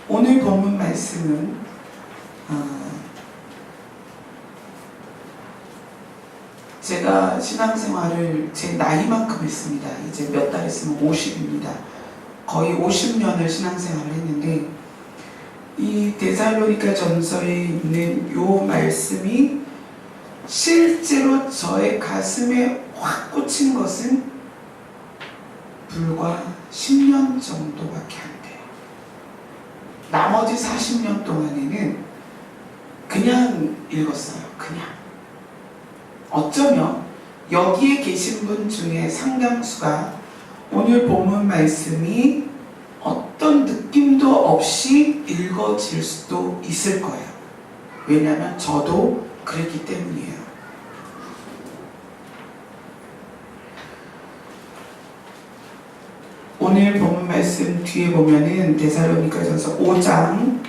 오늘 본문 말씀은 제가 신앙생활을 제 나이만큼 했습니다. 이제 몇 달 있으면 50입니다. 거의 50년을 신앙생활을 했는데 이 데살로니가 전서에 있는 요 말씀이 실제로 저의 가슴에 확 꽂힌 것은 불과 10년 정도밖에 안 돼요. 나머지 40년 동안에는 그냥 읽었어요. 그냥. 어쩌면 여기에 계신 분 중에 상당수가 오늘 본문 말씀이 어떤 느낌도 없이 읽어질 수도 있을 거예요. 왜냐하면 저도 그랬기 때문이에요. 오늘 본문 말씀 뒤에 보면은 데살로니가전서 5장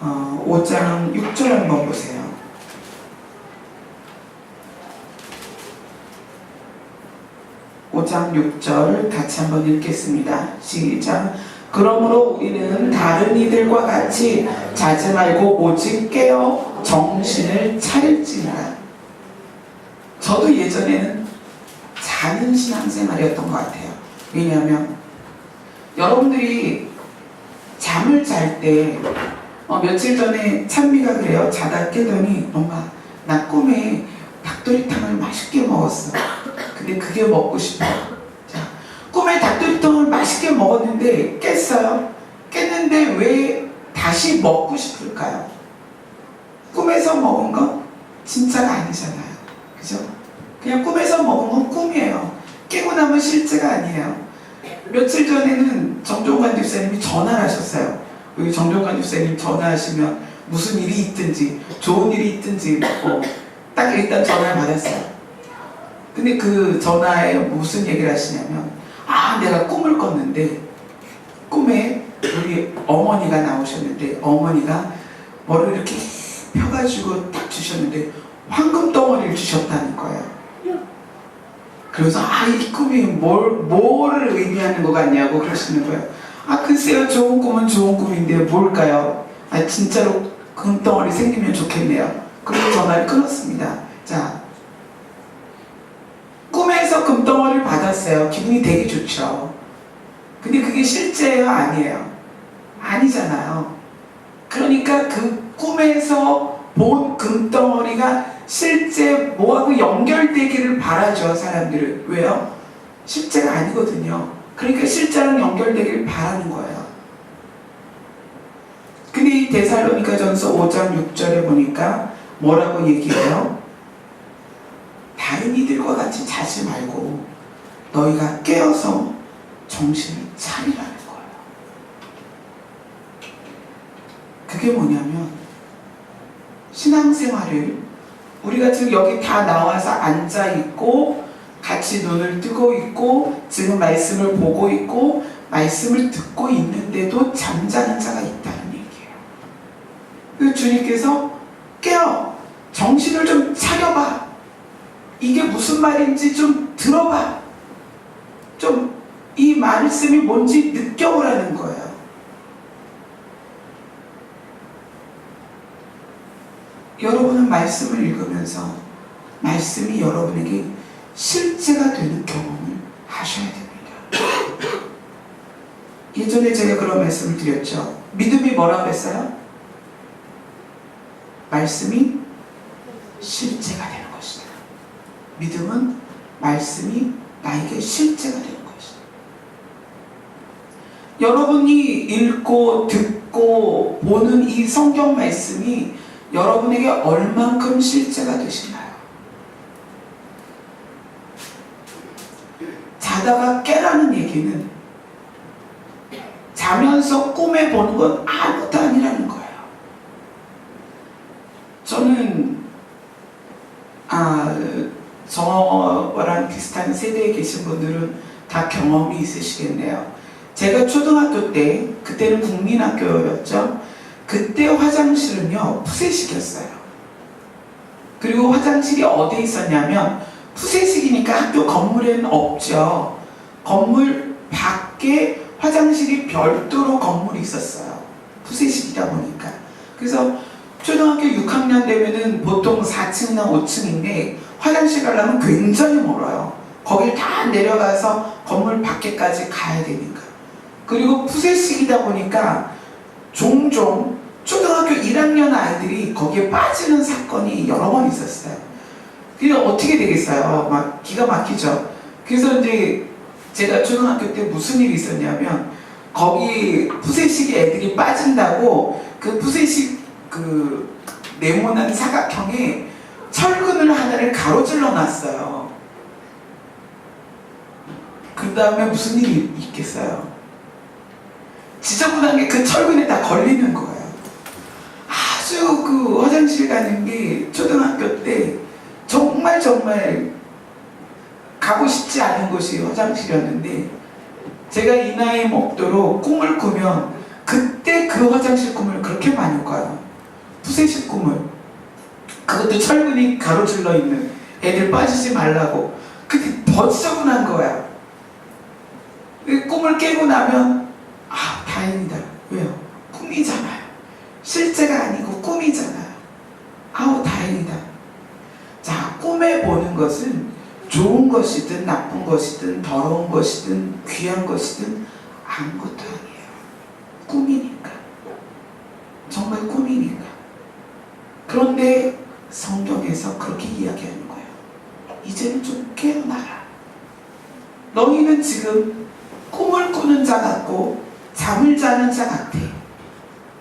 6절 한번 보세요. 5장 6절 같이 한번 읽겠습니다. 시작. 그러므로 우리는 다른 이들과 같이 자지 말고 오직 깨어 정신을 차릴지니라. 저도 예전에는 자는 신앙생활이었던 것 같아요. 왜냐하면 여러분들이 잠을 잘 때 며칠 전에 찬미가 그래요. 자다 깨더니 엄마 나 꿈에 닭도리탕을 맛있게 먹었어. 근데 그게 먹고 싶어. 자, 꿈에 닭도리탕을 맛있게 먹었는데 깼어요. 깼는데 왜 다시 먹고 싶을까요? 꿈에서 먹은 건 진짜가 아니잖아요. 그죠? 그냥 꿈에서 먹은 건 꿈이에요. 깨고 나면 실제가 아니에요. 며칠 전에는 정종관 집사님이 전화를 하셨어요. 여기 정종관 집사님 전화하시면 무슨 일이 있든지 좋은 일이 있든지 딱 일단 전화를 받았어요. 근데 그 전화에 무슨 얘기를 하시냐면 내가 꿈을 꿨는데 꿈에 우리 어머니가 나오셨는데 어머니가 머리를 이렇게 펴가지고 딱 주셨는데 황금 덩어리를 주셨다는 거예요. 그래서 이 꿈이 뭐를 의미하는 것 같냐고 그러시는 거예요. 글쎄요, 좋은 꿈은 좋은 꿈인데 뭘까요? 진짜로 금덩어리 생기면 좋겠네요. 그리고 전화를 끊었습니다. 자, 꿈에서 금덩어리를 받았어요. 기분이 되게 좋죠. 근데 그게 실제예요? 아니에요? 아니잖아요. 그러니까 그 꿈에서 본 금덩어리가 실제 뭐하고 연결되기를 바라죠, 사람들은. 왜요? 실제가 아니거든요. 그러니까 실제랑 연결되기를 바라는 거예요. 근데 이 데살로니가전서 5장 6절에 보니까 뭐라고 얘기해요? 다른 이들과 같이 자지 말고 너희가 깨어서 정신을 차리라는 거예요. 그게 뭐냐면 신앙생활을 우리가 지금 여기 다 나와서 앉아있고 같이 눈을 뜨고 있고 지금 말씀을 보고 있고 말씀을 듣고 있는데도 잠자는 자가 있다는 얘기예요. 그 주님께서 깨어 정신을 좀 차려봐. 이게 무슨 말인지 좀 들어봐. 좀 이 말씀이 뭔지 느껴보라는 거예요. 여러분은 말씀을 읽으면서 말씀이 여러분에게 실제가 되는 경험을 하셔야 됩니다. 예전에 제가 그런 말씀을 드렸죠. 믿음이 뭐라고 했어요? 말씀이 실제가 되는 것이다. 믿음은 말씀이 나에게 실제가 되는 것이다. 여러분이 읽고 듣고 보는 이 성경 말씀이 여러분에게 얼만큼 실제가 되시나요? 자다가 깨라는 얘기는 자면서 꿈에 보는 건 아무것도 아니라는 거예요. 저는 저랑 비슷한 세대에 계신 분들은 다 경험이 있으시겠네요. 제가 초등학교 때, 그때는 국민학교였죠. 그때 화장실은요 푸세식이었어요. 그리고 화장실이 어디에 있었냐면 푸세식이니까 학교 건물에는 없죠. 건물 밖에 화장실이 별도로 건물이 있었어요. 푸세식이다 보니까. 그래서 초등학교 6학년 되면은 보통 4층이나 5층인데 화장실 가려면 굉장히 멀어요. 거길 다 내려가서 건물 밖에까지 가야 되니까. 그리고 푸세식이다 보니까 종종 초등학교 1학년 아이들이 거기에 빠지는 사건이 여러 번 있었어요. 그게 어떻게 되겠어요? 막 기가 막히죠. 그래서 이제 제가 초등학교 때 무슨 일이 있었냐면 거기 푸세식에 애들이 빠진다고 그 푸세식 그 네모난 사각형에 철근을 하나를 가로질러 놨어요. 그 다음에 무슨 일이 있겠어요? 지저분한 게 그 철근에 다 걸리는 거예요. 아주 그 화장실 가는 게 초등학교 때 정말 가고 싶지 않은 곳이 화장실이었는데 제가 이 나이 먹도록 꿈을 꾸면 그때 그 화장실 꿈을 그렇게 많이 꿔요. 푸세식 꿈을. 그것도 철근이 가로질러 있는 애들 빠지지 말라고. 그게 더 지저분한 거야. 꿈을 깨고 나면 다행이다. 왜요? 꿈이잖아요. 실제가 아니고 꿈이잖아요. 다행이다. 자, 꿈에 보는 것은 좋은 것이든 나쁜 것이든 더러운 것이든 귀한 것이든 아무것도 아니에요. 꿈이니까. 정말 꿈이니까. 그런데 성경에서 그렇게 이야기하는 거예요. 이제는 좀 깨어나라. 너희는 지금 꿈을 꾸는 자 같고 잠을 자는 자 같아.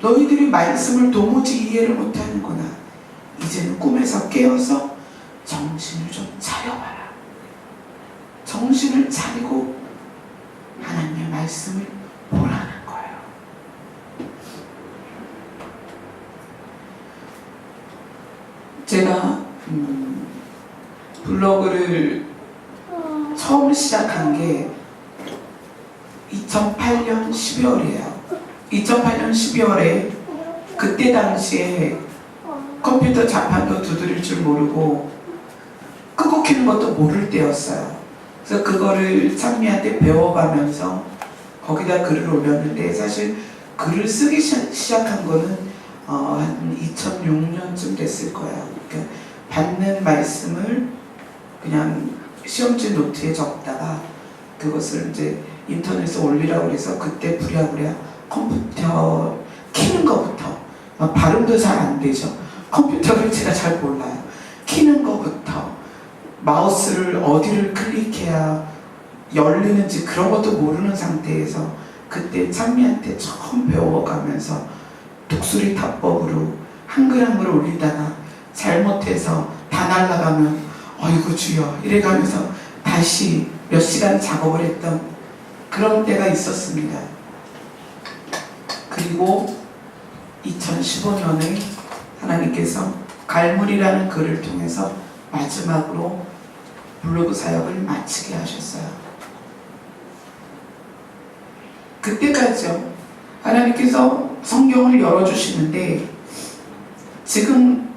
너희들이 말씀을 도무지 이해를 못하는구나. 이제는 꿈에서 깨어서 정신을 좀 차려봐라. 정신을 차리고 하나님의 말씀을 보라는 거예요. 제가 블로그를 처음 시작한 게 2008년 12월이에요. 2008년 12월에 그때 당시에 컴퓨터 자판도 두드릴 줄 모르고 끄고 키는 것도 모를 때였어요. 그래서 그거를 찬미한테 배워가면서 거기다 글을 올렸는데 사실 글을 쓰기 시작한 거는 한 2006년쯤 됐을 거예요. 그러니까 받는 말씀을 그냥 시험지 노트에 적다가 그것을 이제 인터넷에 올리라고 해서 그때 부랴부랴 컴퓨터 키는 것부터 발음도 잘 안 되죠. 컴퓨터를 제가 잘 몰라요. 키는 것부터 마우스를 어디를 클릭해야 열리는지 그런 것도 모르는 상태에서 그때 찬미한테 처음 배워가면서 독수리 타법으로 한글 한글 올리다가 잘못해서 다 날아가면 어이구 주여 이래가면서 다시 몇 시간 작업을 했던 그런 때가 있었습니다. 그리고 2015년에 하나님께서 갈무리라는 글을 통해서 마지막으로 블로그 사역을 마치게 하셨어요. 그때까지요. 하나님께서 성경을 열어주시는데 지금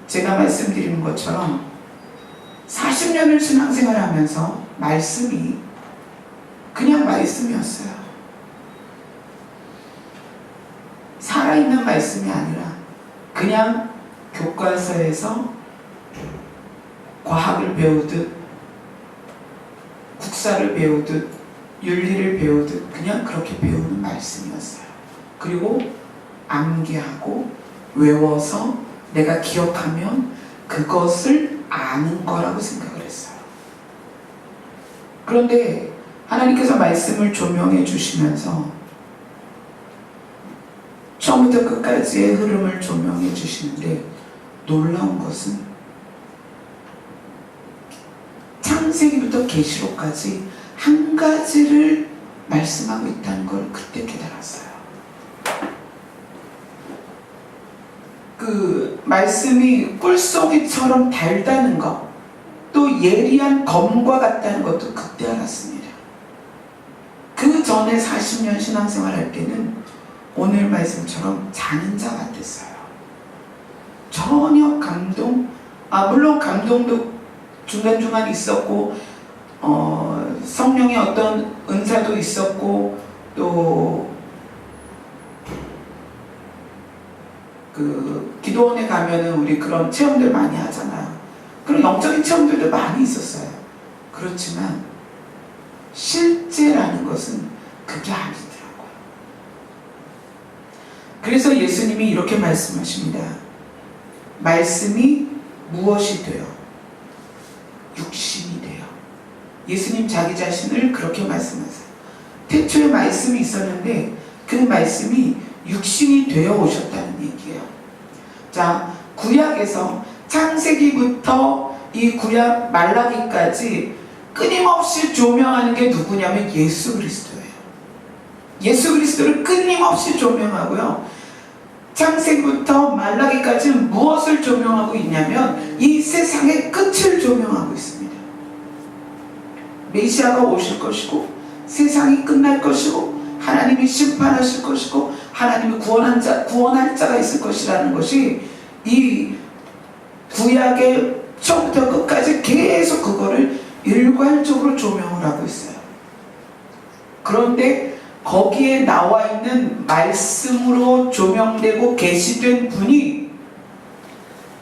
제가 말씀드리는 것처럼 40년을 신앙생활하면서 말씀이 그냥 말씀이었어요. 살아있는 말씀이 아니라 그냥 교과서에서 과학을 배우듯 국사를 배우듯 윤리를 배우듯 그냥 그렇게 배우는 말씀이었어요. 그리고 암기하고 외워서 내가 기억하면 그것을 아는 거라고 생각을 했어요. 그런데 하나님께서 말씀을 조명해 주시면서 처음부터 끝까지의 흐름을 조명해 주시는데 놀라운 것은 창세기부터 계시록까지 한 가지를 말씀하고 있다는 걸 그때 깨달았어요. 그 말씀이 꿀송이처럼 달다는 것, 또 예리한 검과 같다는 것도 그때 알았습니다. 그 전에 40년 신앙생활 할 때는 오늘 말씀처럼 자는 자 같았어요. 전혀 감동, 물론 감동도 중간중간 있었고 성령의 어떤 은사도 있었고 또 그 기도원에 가면은 우리 그런 체험들 많이 하잖아요. 그런 영적인 체험들도 많이 있었어요. 그렇지만 실제라는 것은 그게 아니더라고요. 그래서 예수님이 이렇게 말씀하십니다. 말씀이 무엇이 되어? 육신이 되어. 예수님 자기 자신을 그렇게 말씀하세요. 태초에 말씀이 있었는데 그 말씀이 육신이 되어 오셨다는 얘기예요. 자, 구약에서 창세기부터 이 구약 말라기까지 끊임없이 조명하는 게 누구냐면 예수 그리스도예요. 예수 그리스도를 끊임없이 조명하고요. 창세기부터 말라기까지는 무엇을 조명하고 있냐면 이 세상의 끝을 조명하고 있습니다. 메시아가 오실 것이고 세상이 끝날 것이고 하나님이 심판하실 것이고 하나님이 구원할 자가 있을 것이라는 것이 이 구약의 처음부터 끝까지 계속 그거를 일괄적으로 조명을 하고 있어요. 그런데 거기에 나와 있는 말씀으로 조명되고 계시된 분이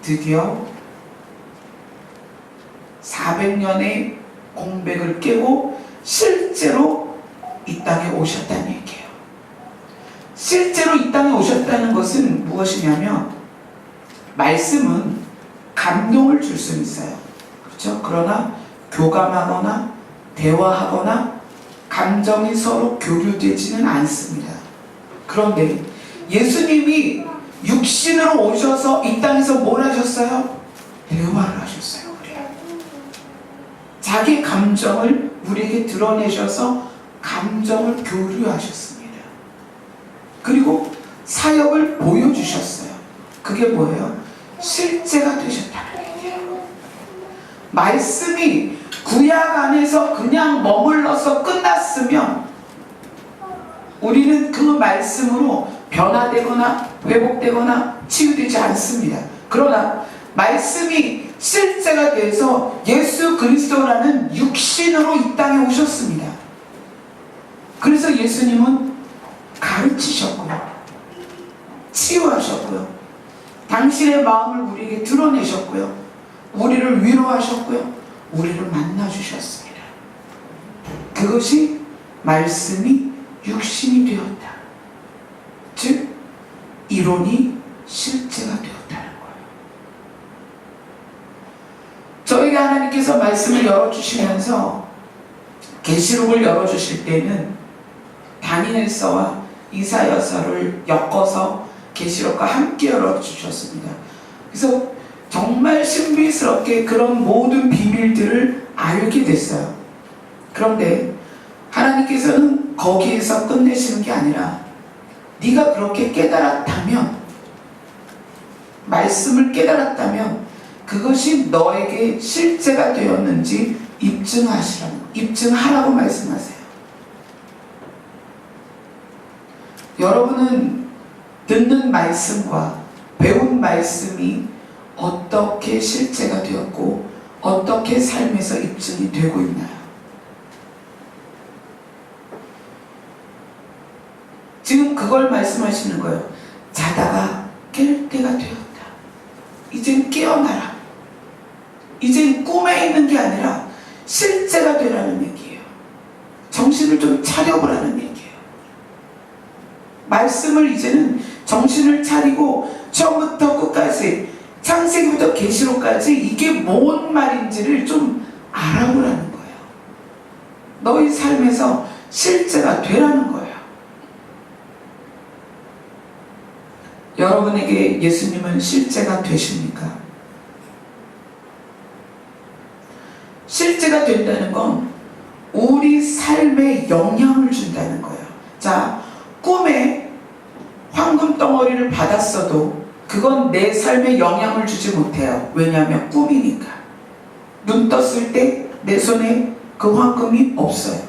드디어 400년의 공백을 깨고 실제로 이 땅에 오셨다는 얘기예요. 실제로 이 땅에 오셨다는 것은 무엇이냐면 말씀은 감동을 줄 수는 있어요. 그렇죠? 그러나 교감하거나 대화하거나 감정이 서로 교류되지는 않습니다. 그런데 예수님이 육신으로 오셔서 이 땅에서 뭘 하셨어요? 대화를 하셨어요. 우리에게. 자기 감정을 우리에게 드러내셔서 감정을 교류하셨습니다. 그리고 사역을 보여주셨어요. 그게 뭐예요? 실제가 되셨다는 얘기예요. 말씀이 구약 안에서 그냥 머물러서 끝났으면 우리는 그 말씀으로 변화되거나 회복되거나 치유되지 않습니다. 그러나 말씀이 실제가 돼서 예수 그리스도라는 육신으로 이 땅에 오셨습니다. 그래서 예수님은 가르치셨고요. 치유하셨고요. 당신의 마음을 우리에게 드러내셨고요. 우리를 위로하셨고요. 우리를 만나주셨습니다. 그것이 말씀이 육신이 되었다. 즉 이론이 실제가 되었다는 거예요. 저에게 하나님께서 말씀을 열어주시면서 계시록을 열어주실 때는 다니엘서와 이사야서를 엮어서 계시록과 함께 열어주셨습니다. 그래서 정말 신비스럽게 그런 모든 비밀들을 알게 됐어요. 그런데 하나님께서는 거기에서 끝내시는 게 아니라 네가 그렇게 깨달았다면, 말씀을 그것이 너에게 실제가 되었는지 입증하라고 말씀하세요. 여러분은 듣는 말씀과 배운 말씀이 어떻게 실제가 되었고 어떻게 삶에서 입증이 되고 있나요? 지금 그걸 말씀하시는 거예요. 자다가 깰 때가 되었다. 이젠 깨어나라. 이젠 꿈에 있는 게 아니라 실제가 되라는 얘기예요. 정신을 좀 차려보라는 얘기예요. 말씀을 이제는 정신을 차리고 처음부터 끝까지 창세기부터 계시록까지 이게 뭔 말인지를 좀 알아보라는 거예요. 너희 삶에서 실제가 되라는 거예요. 여러분에게 예수님은 실제가 되십니까? 실제가 된다는 건 우리 삶에 영향을 준다는 거예요. 자, 꿈에 황금 덩어리를 받았어도 그건 내 삶에 영향을 주지 못해요. 왜냐하면 꿈이니까. 눈 떴을 때 내 손에 그 황금이 없어요.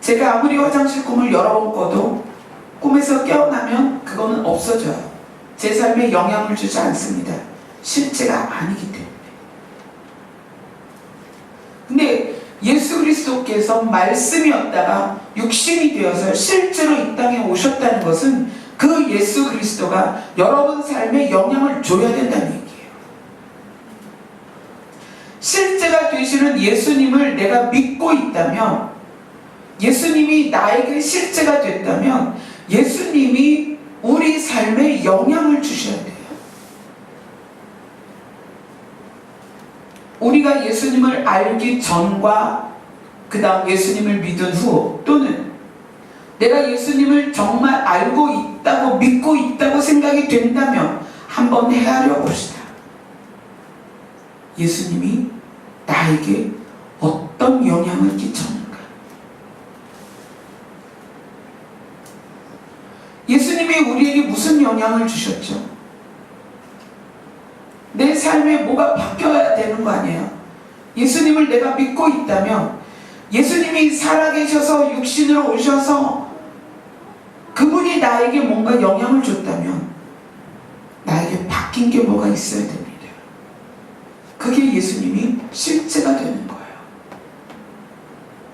제가 아무리 화장실 꿈을 여러 번 꿔도 꿈에서 깨어나면 그거는 없어져요. 제 삶에 영향을 주지 않습니다. 실제가 아니기 때문에. 근데 예수 그리스도께서 말씀이었다가 육신이 되어서 실제로 이 땅에 오셨다는 것은 그 예수 그리스도가 여러분 삶에 영향을 줘야 된다는 얘기예요. 실제가 되시는 예수님을 내가 믿고 있다면, 예수님이 나에게 실제가 됐다면 예수님이 우리 삶에 영향을 주셔야 돼요. 우리가 예수님을 알기 전과 그 다음 예수님을 믿은 후, 또는 내가 예수님을 정말 알고 있다고 믿고 있다고 생각이 된다면 한번 헤아려 봅시다. 예수님이 나에게 어떤 영향을 끼쳤는가? 예수님이 우리에게 무슨 영향을 주셨죠? 내 삶에 뭐가 바뀌어야 되는 거 아니에요? 예수님을 내가 믿고 있다면, 예수님이 살아계셔서 육신으로 오셔서 그분이 나에게 뭔가 영향을 줬다면 나에게 바뀐 게 뭐가 있어야 됩니다. 그게 예수님이 실제가 되는 거예요.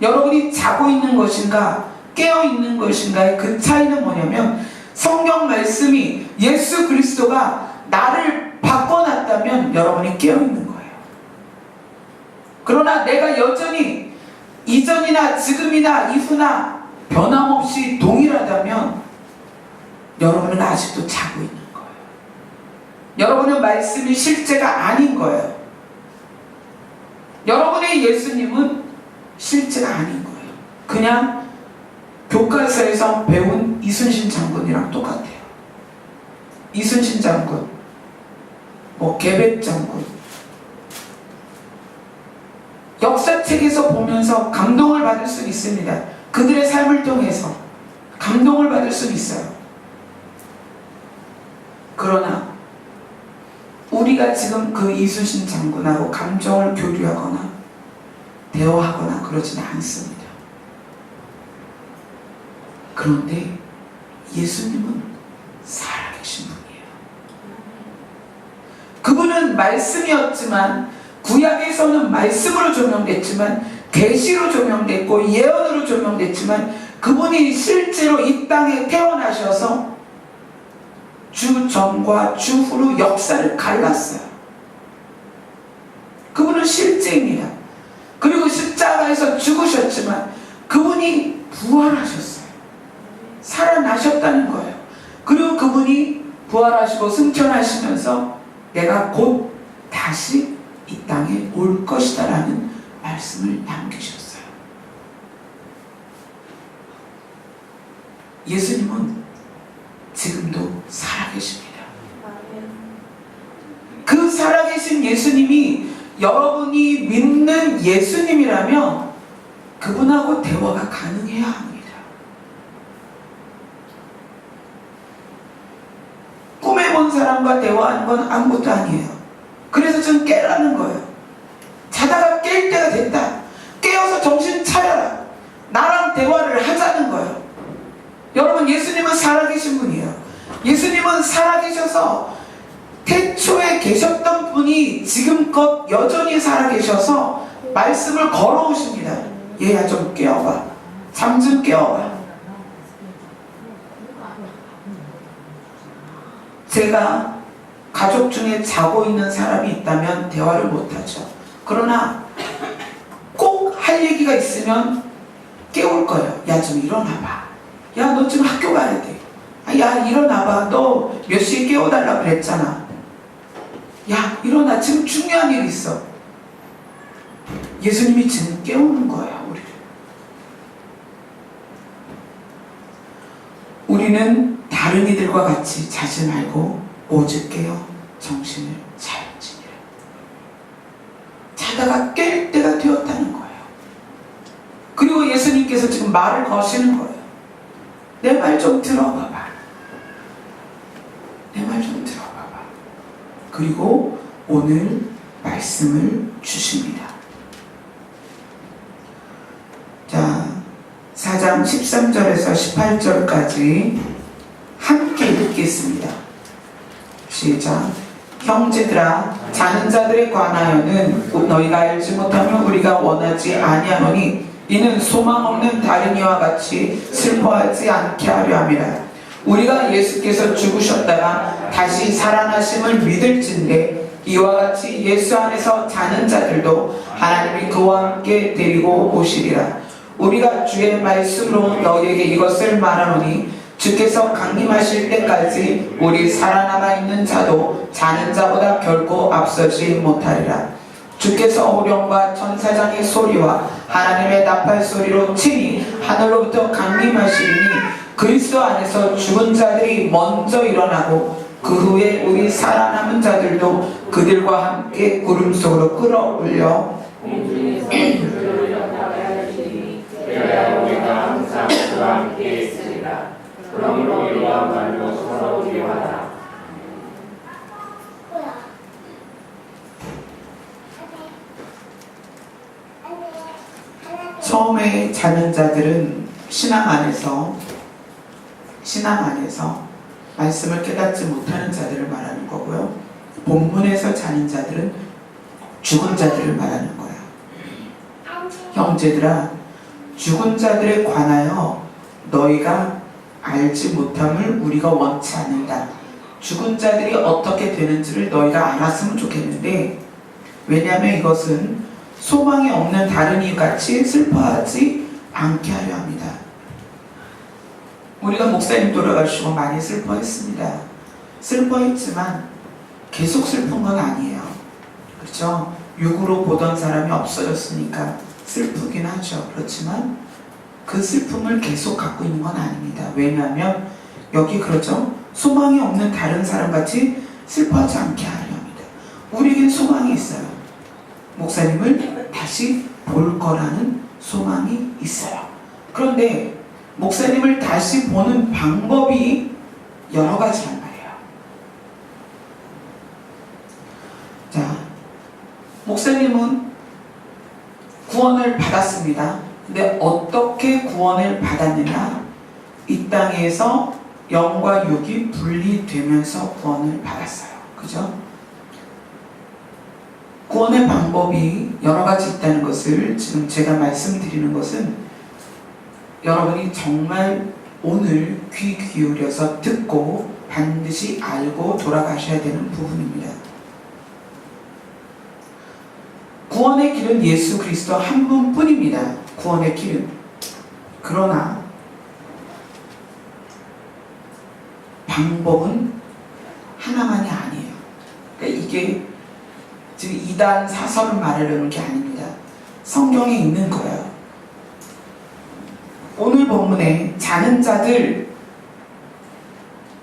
여러분이 자고 있는 것인가 깨어 있는 것인가의 그 차이는 뭐냐면, 성경 말씀이 예수 그리스도가 나를 바꿔놨다면 여러분이 깨어 있는 거예요. 그러나 내가 여전히 이전이나 지금이나 이후나 변함없이 동일하다면 여러분은 아직도 자고 있는 거예요. 여러분은 말씀이 실제가 아닌 거예요. 여러분의 예수님은 실제가 아닌 거예요. 그냥 교과서에서 배운 이순신 장군이랑 똑같아요. 이순신 장군, 계백 장군, 역사책에서 보면서 감동을 받을 수 있습니다. 그들의 삶을 통해서 감동을 받을 수 있어요. 그러나 우리가 지금 그 이순신 장군하고 감정을 교류하거나 대화하거나 그러지는 않습니다. 그런데 예수님은 살아계신 분이에요. 그분은 말씀이었지만, 구약에서는 말씀으로 조명됐지만, 계시로 조명됐고 예언으로 조명됐지만, 그분이 실제로 이 땅에 태어나셔서 주 전과 주 후로 역사를 갈랐어요. 그분은 실제입니다. 그리고 십자가에서 죽으셨지만 그분이 부활하셨어요. 살아나셨다는 거예요. 그리고 그분이 부활하시고 승천하시면서 내가 곧 다시 이 땅에 올 것이다 라는 말씀을 남기셨어요. 예수님은 지금도 살아계십니다. 그 살아계신 예수님이 여러분이 믿는 예수님이라면 그분하고 대화가 가능해야 합니다. 꿈에 본 사람과 대화하는 건 아무것도 아니에요. 그래서 좀 깨라는 거예요. 자다가 깰 때가 됐다. 깨어서 정신 차려라. 나랑 대화를 하자는 거예요. 여러분, 예수님은 살아계신 분이에요. 예수님은 살아계셔서 태초에 계셨던 분이 지금껏 여전히 살아계셔서 말씀을 걸어오십니다. 얘야 좀 깨어봐. 잠 좀 깨어봐. 제가 가족 중에 자고 있는 사람이 있다면 대화를 못하죠. 그러나 꼭 할 얘기가 있으면 깨울 거예요. 야 좀 일어나봐. 야 너 지금 학교 가야 돼. 야 일어나봐. 너 몇 시에 깨워달라고 그랬잖아. 야 일어나. 지금 중요한 일 있어. 예수님이 지금 깨우는 거예요. 우리는 다른 이들과 같이 자지 말고 오직 깨어 정신을 차릴지니라. 자다가 깰 때가 되었다는 거예요. 그리고 예수님께서 지금 말을 거시는 거예요. 내 말 좀 들어봐봐. 내 말 좀 들어봐봐. 그리고 오늘 말씀을 주십니다. 자, 4장 13절에서 18절까지 함께 읽겠습니다. 시작. 형제들아, 자는 자들에 관하여는 너희가 알지 못하면 우리가 원하지 아니하노니 이는 소망 없는 다른 이와 같이 슬퍼하지 않게 하려 함이라. 우리가 예수께서 죽으셨다가 다시 살아나심을 믿을진데 이와 같이 예수 안에서 자는 자들도 하나님이 그와 함께 데리고 오시리라. 우리가 주의 말씀으로 너희에게 이것을 말하노니 주께서 강림하실 때까지 우리 살아남아 있는 자도 자는 자보다 결코 앞서지 못하리라. 주께서 호령과 천사장의 소리와 하나님의 나팔 소리로 친히 하늘로부터 강림하시리니 그리스도 안에서 죽은 자들이 먼저 일어나고 그 후에 우리 살아남은 자들도 그들과 함께 구름 속으로 끌어올려 우리가 항상 그와 함께 있으리라. 그러므로 이와 말로 서로 위로하라. 처음에 자는 자들은 신앙 안에서 말씀을 깨닫지 못하는 자들을 말하는 거고요. 본문에서 자는 자들은 죽은 자들을 말하는 거야. 형제들아, 죽은 자들에 관하여 너희가 알지 못함을 우리가 원치 않는다. 죽은 자들이 어떻게 되는지를 너희가 알았으면 좋겠는데, 왜냐하면 이것은 소망이 없는 다른 이같이 슬퍼하지 않게 하려 합니다. 우리가 목사님 돌아가시고 많이 슬퍼했습니다. 슬퍼했지만 계속 슬픈 건 아니에요. 그렇죠? 육으로 보던 사람이 없어졌으니까 슬프긴 하죠. 그렇지만 그 슬픔을 계속 갖고 있는 건 아닙니다. 왜냐하면 여기 그러죠? 소망이 없는 다른 사람같이 슬퍼하지 않게 하려 합니다. 우리에겐 소망이 있어요. 목사님을 다시 볼 거라는 소망이 있어요. 그런데 목사님을 다시 보는 방법이 여러 가지란 말이에요. 자, 목사님은 구원을 받았습니다. 근데 어떻게 구원을 받았느냐? 이 땅에서 영과 육이 분리되면서 구원을 받았어요. 그죠? 구원의 방법이 여러 가지 있다는 것을 지금 제가 말씀드리는 것은 여러분이 정말 오늘 귀 기울여서 듣고 반드시 알고 돌아가셔야 되는 부분입니다. 구원의 길은 예수 그리스도 한 분뿐입니다. 구원의 길은. 그러나 방법은 하나만이 아니에요. 그러니까 이게 지금 이단 사설을 말하려는 게 아닙니다. 성경에 있는 거예요. 오늘 본문에 자는 자들,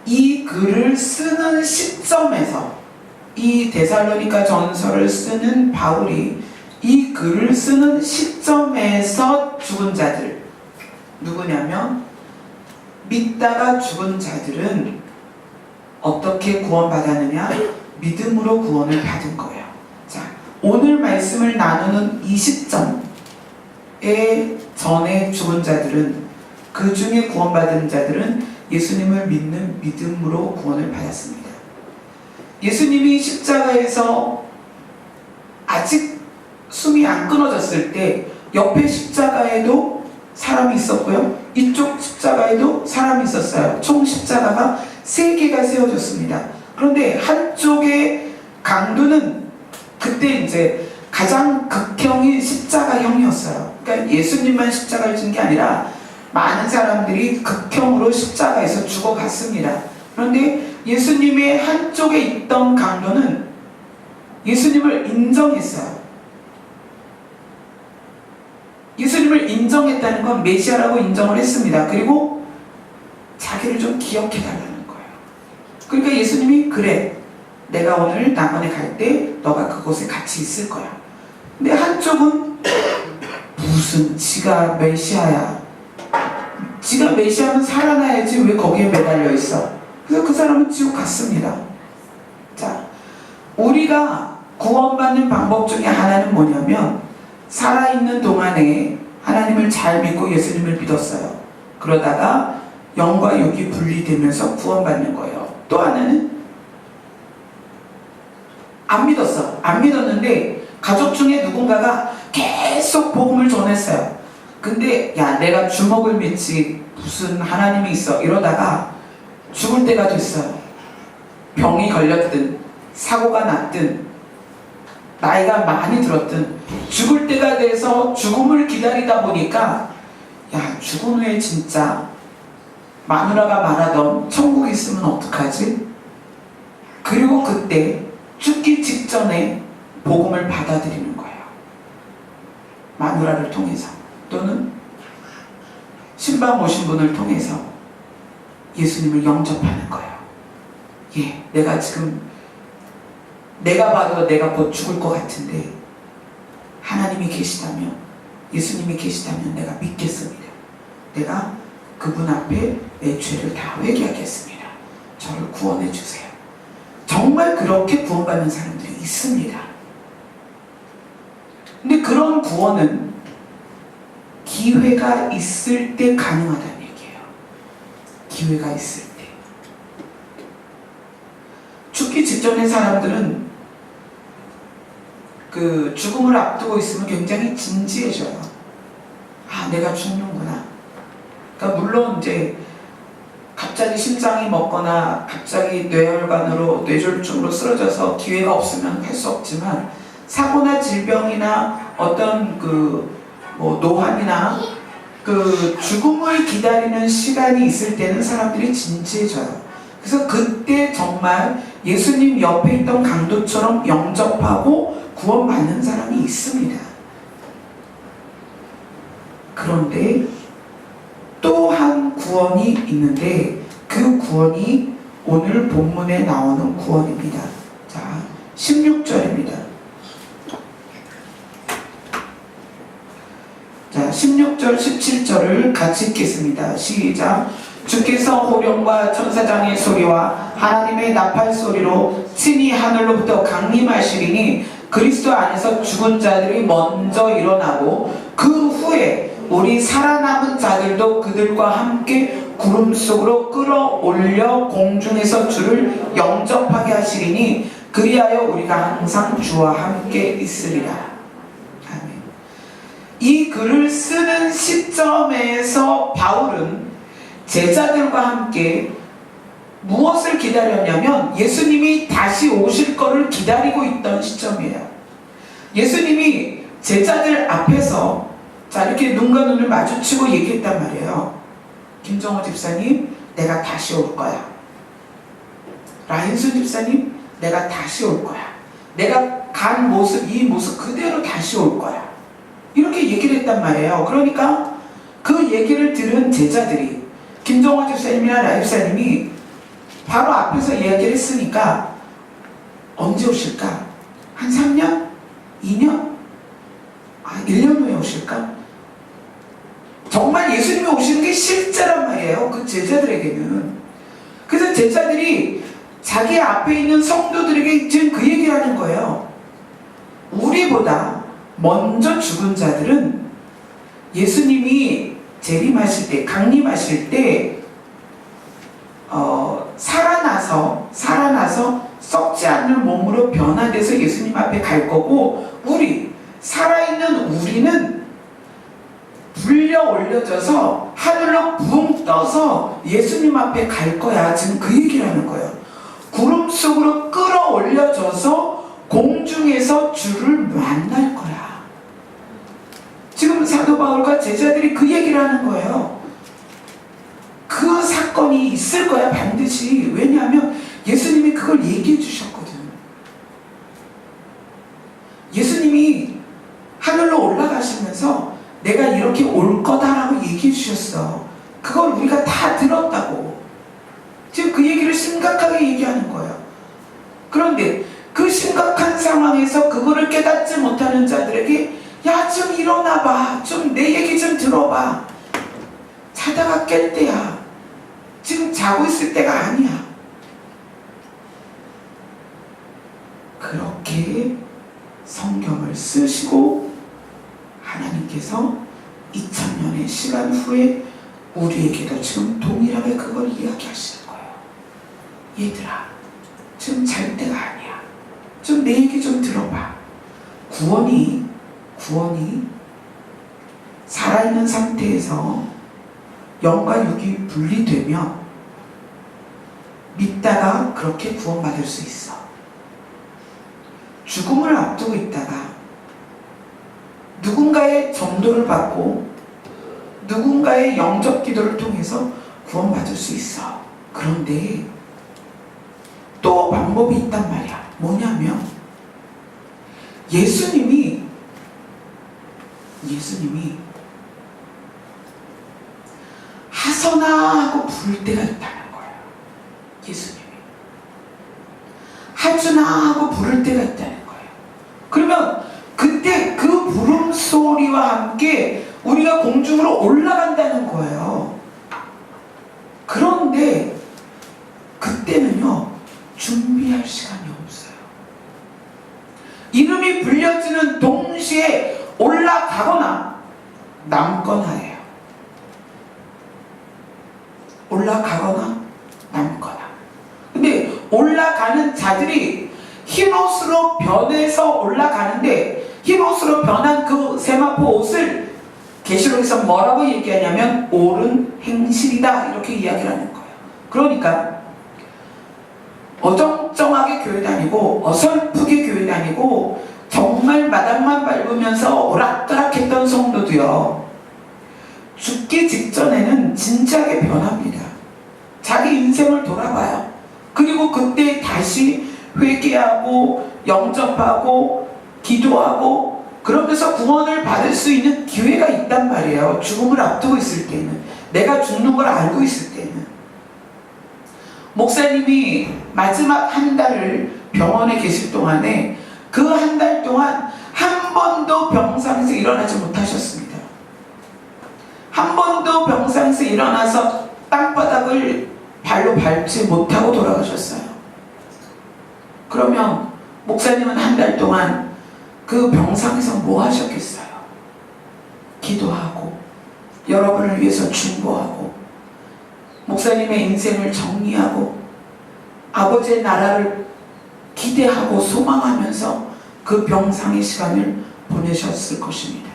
이 글을 쓰는 시점에서, 이 데살로니가 전서를 쓰는 바울이 이 글을 쓰는 시점에서 죽은 자들, 누구냐면 믿다가 죽은 자들은 어떻게 구원받았느냐? 믿음으로 구원을 받은 거예요. 자, 오늘 말씀을 나누는 이 시점에 전에 죽은 자들은, 그 중에 구원받은 자들은 예수님을 믿는 믿음으로 구원을 받았습니다. 예수님이 십자가에서 아직 숨이 안 끊어졌을 때 옆에 십자가에도 사람이 있었고요, 이쪽 십자가에도 사람이 있었어요. 총 십자가가 3개가 세워졌습니다. 그런데 한쪽의 강도는 그때 이제 가장 극형인 십자가형이었어요. 그러니까 예수님만 십자가를 진 게 아니라 많은 사람들이 극형으로 십자가에서 죽어갔습니다. 그런데 예수님의 한쪽에 있던 강도는 예수님을 인정했어요. 예수님을 인정했다는 건 메시아라고 인정을 했습니다. 그리고 자기를 좀 기억해달라는 거예요. 그러니까 예수님이, 그래, 내가 오늘 낙원에 갈 때 너가 그곳에 같이 있을 거야. 근데 한쪽은 무슨 지가 메시아야, 지가 메시아는 살아나야지 왜 거기에 매달려 있어. 그래서 그 사람은 지옥 갔습니다. 자, 우리가 구원받는 방법 중에 하나는 뭐냐면, 살아있는 동안에 하나님을 잘 믿고 예수님을 믿었어요. 그러다가 영과 육이 분리되면서 구원받는 거예요. 또 하나는 안 믿었어. 안 믿었는데 가족 중에 누군가가 계속 복음을 전했어요. 근데 야, 내가 주먹을 믿지 무슨 하나님이 있어, 이러다가 죽을 때가 됐어요. 병이 걸렸든 사고가 났든 나이가 많이 들었든 죽을 때가 돼서 죽음을 기다리다 보니까 야, 죽은 후에 진짜 마누라가 말하던 천국에 있으면 어떡하지? 그리고 그때 죽기 직전에 복음을 받아들이는 거예요. 마누라를 통해서 또는 신방 오신 분을 통해서 예수님을 영접하는 거예요. 예, 내가 지금 내가 봐도 내가 곧 죽을 것 같은데 하나님이 계시다면, 예수님이 계시다면 내가 믿겠습니다. 내가 그분 앞에 내 죄를 다 회개하겠습니다. 저를 구원해 주세요. 정말 그렇게 구원받는 사람들이 있습니다. 근데 그런 구원은 기회가 있을 때 가능하다는 얘기예요. 기회가 있을 때. 죽기 직전의 사람들은 그 죽음을 앞두고 있으면 굉장히 진지해져요. 아, 내가 죽는구나. 그러니까 물론 이제 갑자기 심장이 멎거나 갑자기 뇌혈관으로 뇌졸중으로 쓰러져서 기회가 없으면 할 수 없지만 사고나 질병이나 어떤 뭐 노환이나 그 죽음을 기다리는 시간이 있을 때는 사람들이 진지해져요. 그래서 그때 정말 예수님 옆에 있던 강도처럼 영접하고 구원받는 사람이 있습니다. 그런데 또 한 구원이 있는데 그 구원이 오늘 본문에 나오는 구원입니다. 자, 16절입니다. 자, 16절, 17절을 같이 읽겠습니다. 시작. 주께서 호령과 천사장의 소리와 하나님의 나팔 소리로 친히 하늘로부터 강림하시리니 그리스도 안에서 죽은 자들이 먼저 일어나고 그 후에 우리 살아남은 자들도 그들과 함께 구름 속으로 끌어올려 공중에서 주를 영접하게 하시리니 그리하여 우리가 항상 주와 함께 있으리라. 아멘. 이 글을 쓰는 시점에서 바울은 제자들과 함께 무엇을 기다렸냐면 예수님이 다시 오실 거를 기다리고 있던 시점이에요. 예수님이 제자들 앞에서 자, 이렇게 눈과 눈을 마주치고 얘기했단 말이에요. 김정호 집사님, 내가 다시 올 거야. 라인순 집사님, 내가 다시 올 거야. 내가 간 모습, 이 모습 그대로 다시 올 거야. 이렇게 얘기를 했단 말이에요. 그러니까 그 얘기를 들은 제자들이 김정호 집사님이나 라인 집사님이 바로 앞에서 이야기를 했으니까 언제 오실까? 한 3년? 2년? 1년 후에 오실까? 정말 예수님이 오시는 게 실제란 말이에요. 그 제자들에게는. 그래서 제자들이 자기 앞에 있는 성도들에게 지금 그 얘기를 하는 거예요. 우리보다 먼저 죽은 자들은 예수님이 재림하실 때, 강림하실 때 살아나서 썩지 않는 몸으로 변화돼서 예수님 앞에 갈 거고, 살아있는 우리는 불려 올려져서 하늘로 붕 떠서 예수님 앞에 갈 거야. 지금 그 얘기를 하는 거예요. 구름 속으로 끌어올려져서 공중에서 주를 만날 거야. 지금 사도 바울과 제자들이 그 얘기를 하는 거예요. 그 사건이 있을 거야, 반드시. 왜냐하면 예수님이 그걸 얘기해 주셨거든. 예수님이 하늘로 올라가시면서 내가 이렇게 올 거다라고 얘기해 주셨어. 그걸 우리가 다 들었다고. 지금 그 얘기를 심각하게 얘기하는 거예요. 그런데 그 심각한 상황에서 그거를 깨닫지 못하는 자들에게 야, 좀 일어나봐. 좀 내 얘기 좀 들어봐. 자다가 깰 때야. 지금 자고 있을 때가 아니야. 그렇게 성경을 쓰시고 하나님께서 2000년의 시간 후에 우리에게도 지금 동일하게 그걸 이야기하시는 거예요. 얘들아, 지금 잘 때가 아니야. 좀 내 얘기 좀 들어봐. 구원이 살아있는 상태에서 영과 육이 분리되면 믿다가 그렇게 구원받을 수 있어. 죽음을 앞두고 있다가 누군가의 전도를 받고 누군가의 영접 기도를 통해서 구원받을 수 있어. 그런데 또 방법이 있단 말이야. 뭐냐면 예수님이 하소나 하고 부를 때가 있다는 거예요. 예수님이 하주나 하고 부를 때가 있다는 거예요. 그러면 그때 그 부름소리와 함께 우리가 공중으로 올라간다는 거예요. 그런데 그때는요, 준비할 시간이 없어요. 이름이 불려지는 동시에 올라가거나 남거나 해요. 올라가거나 남거나. 근데 올라가는 자들이 흰옷으로 변해서 올라가는데, 흰옷으로 변한 그 세마포 옷을 계시록에서 뭐라고 얘기하냐면 옳은 행실이다, 이렇게 이야기를 하는 거예요. 그러니까 어정쩡하게 교회 다니고 어설프게 교회 다니고 정말 마당만 밟으면서 오락가락했던 성도도요, 죽기 직전에는 진지하게 변합니다. 자기 인생을 돌아봐요. 그리고 그때 다시 회개하고 영접하고 기도하고 그러면서 구원을 받을 수 있는 기회가 있단 말이에요. 죽음을 앞두고 있을 때는, 내가 죽는 걸 알고 있을 때는. 목사님이 마지막 한 달을 병원에 계실 동안에 그 한 달 동안 한 번도 병상에서 일어나지 못하셨습니다. 한 번도 병상에서 일어나서 땅바닥을 발로 밟지 못하고 돌아가셨어요. 그러면 목사님은 한 달 동안 그 병상에서 뭐 하셨겠어요? 기도하고 여러분을 위해서 중보하고 목사님의 인생을 정리하고 아버지의 나라를 기대하고 소망하면서 그 병상의 시간을 보내셨을 것입니다.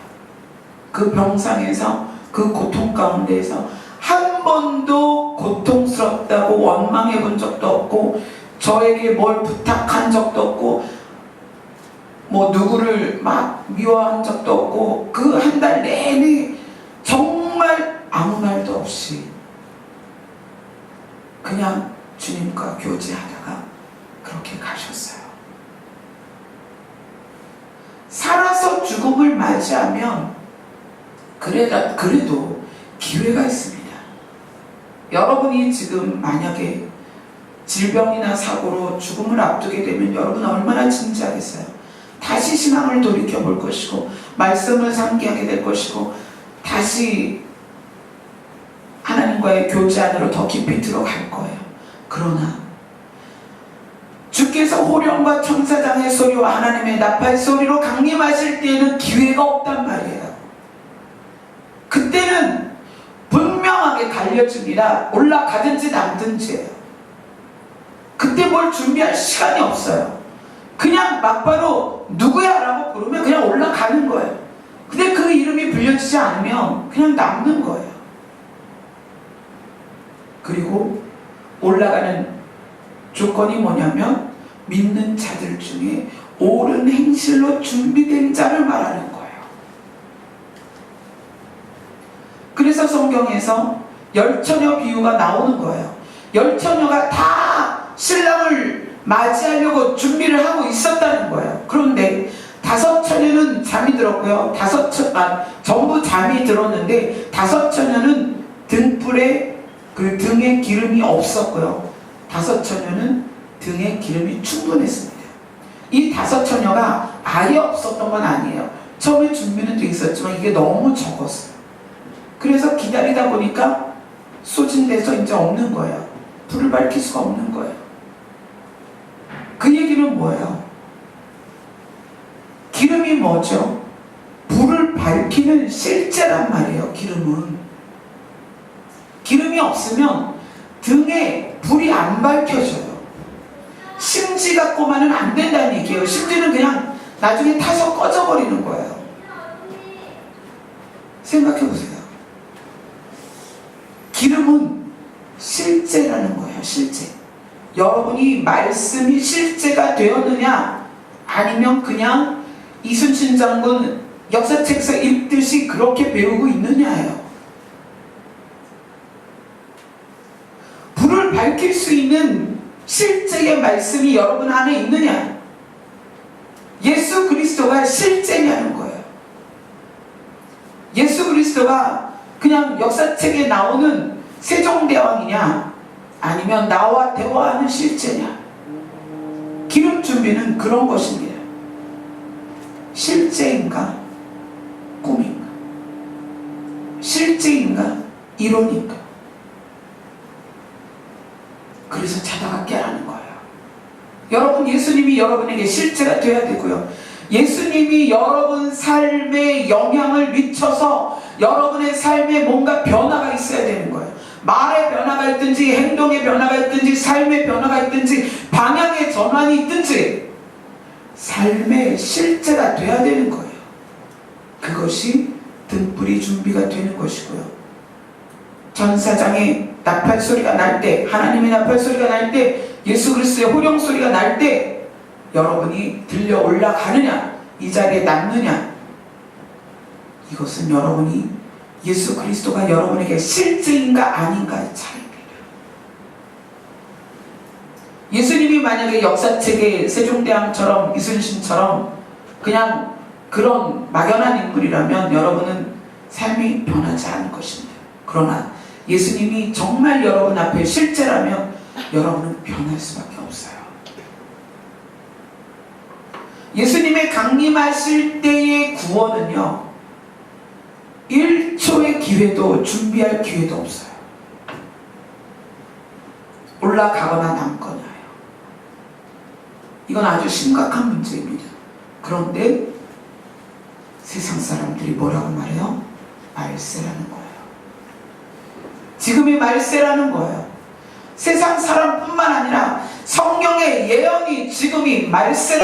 그 병상에서, 그 고통 가운데에서 한 번도 고통스럽다고 원망해 본 적도 없고, 저에게 뭘 부탁한 적도 없고, 뭐 누구를 막 미워한 적도 없고, 그 한 달 내내 정말 아무 말도 없이 그냥 주님과 교제하다가 그렇게 가셨어요. 살아서 죽음을 맞이하면 그래도 기회가 있습니다. 여러분이 지금 만약에 질병이나 사고로 죽음을 앞두게 되면 여러분 얼마나 진지하겠어요. 다시 신앙을 돌이켜 볼 것이고 말씀을 상기하게 될 것이고 다시 하나님과의 교제 안으로 더 깊이 들어갈 거예요. 그러나 주께서 호령과 천사장의 소리와 하나님의 나팔 소리로 강림하실 때에는 기회가 없단 말이에요. 그때는 분명하게 갈려집니다. 올라가든지 남든지예요. 그때 뭘 준비할 시간이 없어요. 그냥 막바로 누구야? 라고 부르면 그냥 올라가는 거예요. 근데 그 이름이 불려지지 않으면 그냥 남는 거예요. 그리고 올라가는 조건이 뭐냐면 믿는 자들 중에 옳은 행실로 준비된 자를 말하는 거예요. 그래서 성경에서 열처녀 비유가 나오는 거예요. 열처녀가 다 신랑을 맞이하려고 준비를 하고 있었다는 거예요. 그런데 5처녀는 잠이 들었고요. 전부 잠이 들었는데 5처녀는 등불에 그 등에 기름이 없었고요. 5처녀는 등에 기름이 충분했습니다. 이 5처녀가 아예 없었던 건 아니에요. 처음에 준비는 돼 있었지만 이게 너무 적었어요. 그래서 기다리다 보니까 소진돼서 이제 없는 거예요. 불을 밝힐 수가 없는 거예요. 그 얘기는 뭐예요? 기름이 뭐죠? 불을 밝히는 실제란 말이에요. 기름이 없으면 등에 불이 안 밝혀져요. 심지 갖고만은 안 된다는 얘기예요. 심지는 그냥 나중에 타서 꺼져버리는 거예요. 생각해보세요. 기름은 실제라는 거예요. 실제. 여러분이 말씀이 실제가 되었느냐, 아니면 그냥 이순신 장군 역사책에서 읽듯이 그렇게 배우고 있느냐예요. 불을 밝힐 수 있는 실제의 말씀이 여러분 안에 있느냐, 예수 그리스도가 실제냐는 거예요. 예수 그리스도가 그냥 역사책에 나오는 세종대왕이냐, 아니면 나와 대화하는 실제냐. 기름 준비는 그런 것입니다. 실제인가 꿈인가, 실제인가 이론인가. 그래서 자다가 깨라는 거예요. 여러분, 예수님이 여러분에게 실제가 되어야 되고요, 예수님이 여러분 삶에 영향을 미쳐서 여러분의 삶에 뭔가 변화가 있어야 되는 거예요. 말의 변화가 있든지, 행동의 변화가 있든지, 삶의 변화가 있든지, 방향의 전환이 있든지 삶의 실제가 돼야 되는 거예요. 그것이 등불이 준비가 되는 것이고요. 전사장의 나팔 소리가 날 때, 하나님의 나팔 소리가 날 때, 예수 그리스도의 호령 소리가 날 때 여러분이 들려 올라가느냐, 이 자리에 남느냐, 이것은 여러분이 예수 그리스도가 여러분에게 실제인가 아닌가의 차이입니다. 예수님이 만약에 역사책에 세종대왕처럼 이순신처럼 그냥 그런 막연한 인물이라면 여러분은 삶이 변하지 않을 것입니다. 그러나 예수님이 정말 여러분 앞에 실제라면 여러분은 변할 수밖에 없어요. 예수님의 강림하실 때의 구원은요, 1초의 기회도 준비할 기회도 없어요. 올라가거나 남거나요. 이건 아주 심각한 문제입니다. 그런데 세상 사람들이 뭐라고 말해요? 말세라는 거예요. 지금이 말세라는 거예요. 세상 사람뿐만 아니라 성경의 예언이 지금이 말세